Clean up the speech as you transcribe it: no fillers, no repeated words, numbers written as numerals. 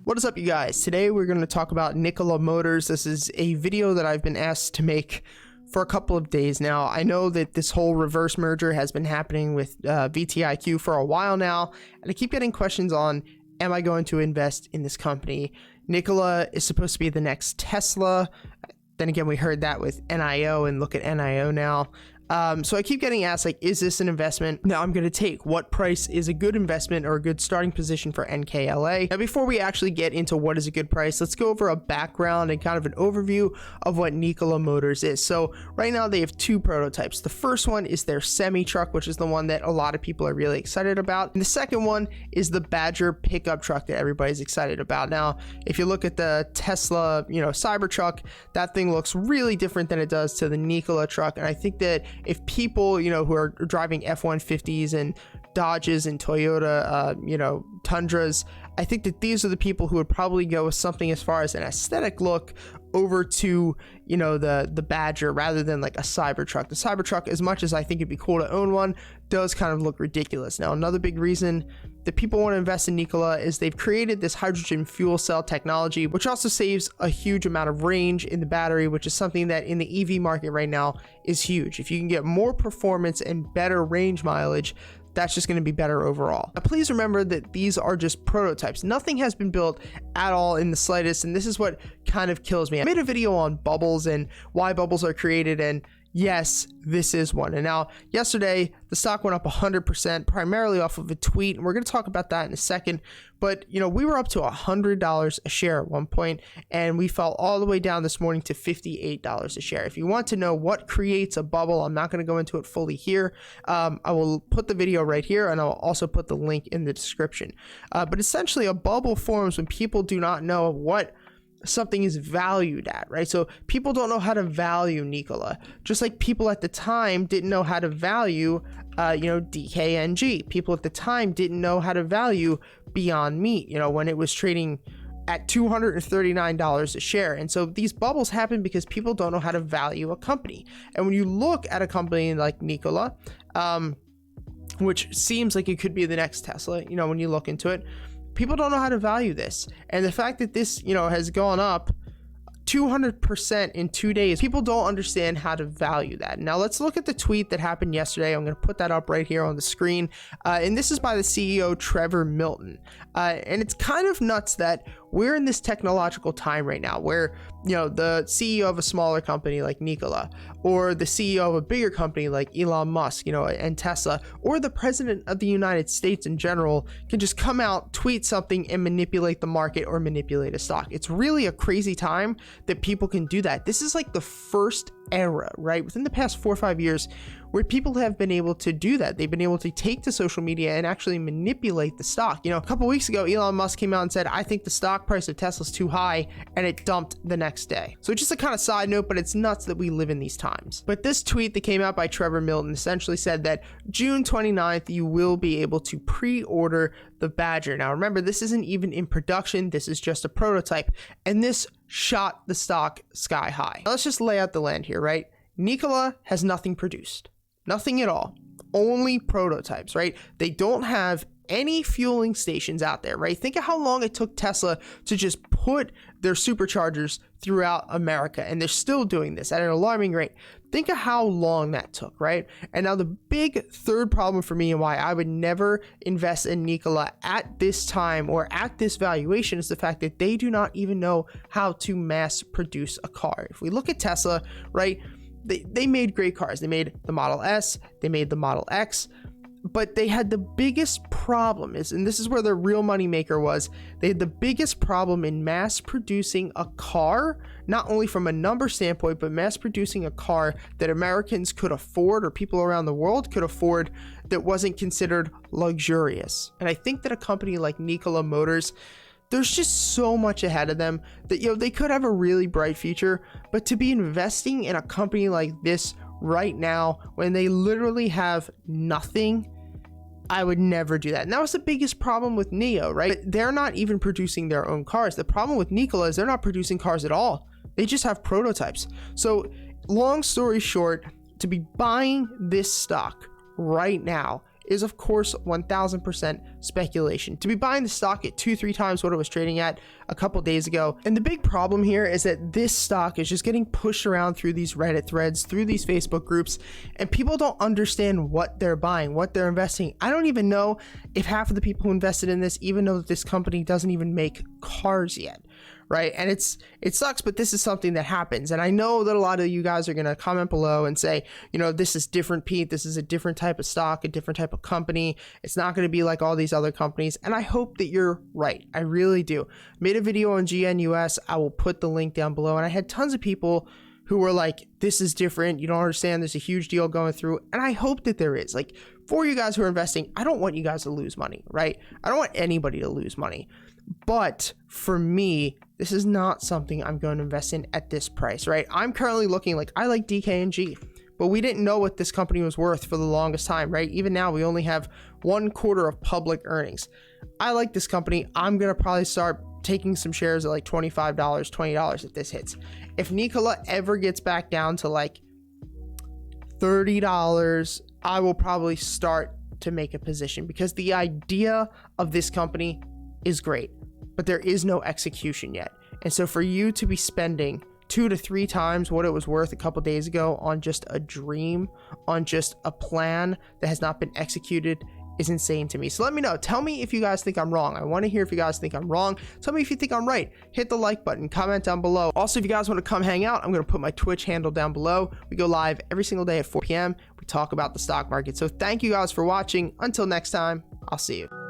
What is up, you guys? Today we're going to talk about Nikola Motors. This is a video that I've been asked to make for a couple of days now. I know that this whole reverse merger has been happening with VTIQ for a while now, and I keep getting questions on, am I going to invest in this company? Nikola is supposed to be the next Tesla. Then again, we heard that with NIO, and look at NIO now. So I keep getting asked, like, is this an investment? Now I'm going to take what price is a good investment or a good starting position for NKLA. Now, before we actually get into what is a good price, let's go over a background and kind of an overview of what Nikola Motors is. So right now they have two prototypes. The first one is their semi truck, which is the one that a lot of people are really excited about. And the second one is the Badger pickup truck that everybody's excited about. Now, if you look at the Tesla, Cybertruck, that thing looks really different than it does to the Nikola truck. And I think that if people, who are driving F-150s and Dodges and Toyota, Tundras, I think that these are the people who would probably go with something as far as an aesthetic look over to, the Badger rather than like a Cybertruck. The Cybertruck, as much as I think it'd be cool to own one, does kind of look ridiculous. Now, another big reason that people want to invest in Nikola is they've created this hydrogen fuel cell technology, which also saves a huge amount of range in the battery, which is something that in the EV market right now is huge. If you can get more performance and better range mileage, that's just going to be better overall. Now, please remember that these are just prototypes. Nothing has been built at all in the slightest, and this is what kind of kills me. I made a video on bubbles and why bubbles are created, and yes, this is one. And now, yesterday, the stock went up 100%, primarily off of a tweet, and we're going to talk about that in a second. But, we were up to $100 a share at one point, and we fell all the way down this morning to $58 a share. If you want to know what creates a bubble, I'm not going to go into it fully here. I will put the video right here, and I'll also put the link in the description. But essentially, a bubble forms when people do not know what something is valued at, right? So people don't know how to value Nikola, just like people at the time didn't know how to value, DKNG. People at the time didn't know how to value Beyond Meat, when it was trading at $239 a share. And so these bubbles happen because people don't know how to value a company. And when you look at a company like Nikola, which seems like it could be the next Tesla, when you look into it, people don't know how to value this. And the fact that this, has gone up 200% in 2 days, people don't understand how to value that. Now let's look at the tweet that happened yesterday. I'm going to put that up right here on the screen. And this is by the CEO, Trevor Milton. And it's kind of nuts that we're in this technological time right now where, the CEO of a smaller company like Nikola, or the CEO of a bigger company like Elon Musk, and Tesla, or the president of the United States in general can just come out, tweet something, and manipulate the market or manipulate a stock. It's really a crazy time that people can do that. This is like the first era, right? Within the past 4 or 5 years where people have been able to do that. They've been able to take to social media and actually manipulate the stock. A couple weeks ago, Elon Musk came out and said, I think the stock price of Tesla is too high, and it dumped the next day. So just a kind of side note, but it's nuts that we live in these times. But this tweet that came out by Trevor Milton essentially said that June 29th, you will be able to pre-order the Badger. Now remember, this isn't even in production. This is just a prototype, and this shot the stock sky high. Now let's just lay out the land here, right? Nikola has nothing produced. Nothing at all. Only prototypes, right? They don't have any fueling stations out there, right? Think of how long it took Tesla to just put their superchargers throughout America, and they're still doing this at an alarming rate. Think of how long that took, right? And now the big third problem for me and why I would never invest in Nikola at this time or at this valuation is the fact that they do not even know how to mass produce a car. If we look at Tesla, right, they made great cars. They made the Model S, they made the Model X, but they had the biggest problem and this is where their real money maker was, they had the biggest problem in mass producing a car, not only from a number standpoint, but mass producing a car that Americans could afford or people around the world could afford that wasn't considered luxurious. And I think that a company like Nikola Motors, there's just so much ahead of them that, they could have a really bright future, but to be investing in a company like this right now when they literally have nothing, I would never do that. And that was the biggest problem with NIO, right? They're not even producing their own cars. The problem with Nikola is they're not producing cars at all. They just have prototypes. So long story short, to be buying this stock right now is of course 1000% speculation. To be buying the stock at 2-3 times what it was trading at a couple days ago. And the big problem here is that this stock is just getting pushed around through these Reddit threads, through these Facebook groups, and people don't understand what they're buying, what they're investing. I don't even know if half of the people who invested in this even know that this company doesn't even make cars yet. Right. And it sucks, but this is something that happens. And I know that a lot of you guys are going to comment below and say, you know, this is different, Pete. This is a different type of stock, a different type of company. It's not going to be like all these other companies. And I hope that you're right. I really do. Made a video on GNUS. I will put the link down below. And I had tons of people who were like, this is different. You don't understand. There's a huge deal going through. And I hope that there is. Like, for you guys who are investing, I don't want you guys to lose money, right? I don't want anybody to lose money. But for me, this is not something I'm going to invest in at this price, right? I'm currently looking like, I like DKNG, but we didn't know what this company was worth for the longest time, right? Even now, we only have 1/4 of public earnings. I like this company. I'm going to probably start taking some shares at like $25, $20 if this hits. If Nikola ever gets back down to like $30, I will probably start to make a position, because the idea of this company is great, but there is no execution yet. And so for you to be spending 2 to 3 times what it was worth a couple days ago on just a dream, on just a plan that has not been executed, is insane to me. So let me know. Tell me if you guys think I'm wrong. I want to hear if you guys think I'm wrong. Tell me if you think I'm right. Hit the like button, comment down below. Also, if you guys want to come hang out, I'm going to put my Twitch handle down below. We go live every single day at 4 p.m. We talk about the stock market. So thank you guys for watching. Until next time, I'll see you.